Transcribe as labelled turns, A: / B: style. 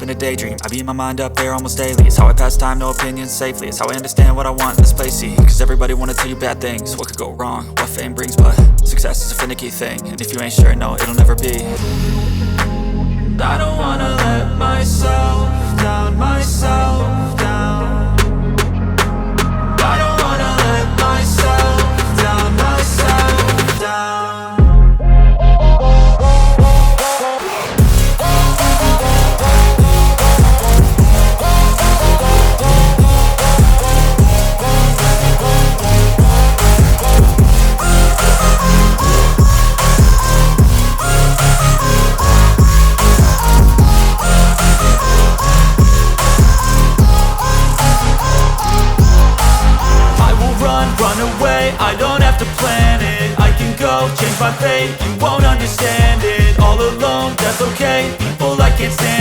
A: in a daydream. I beat my mind up there almost daily. It's how I pass time, no opinions safely. It's how I understand what I want in this place, see. Cause everybody wanna tell you bad things, what could go wrong, what fame brings. But success is a finicky thing, and if you ain't sure, no, it'll never be. I don't wanna let myself down, myself down. I don't wanna let myself down, myself down. Run away, I don't have to plan it. I can go change my fate, you won't understand it. All alone, that's okay, people I can't stand.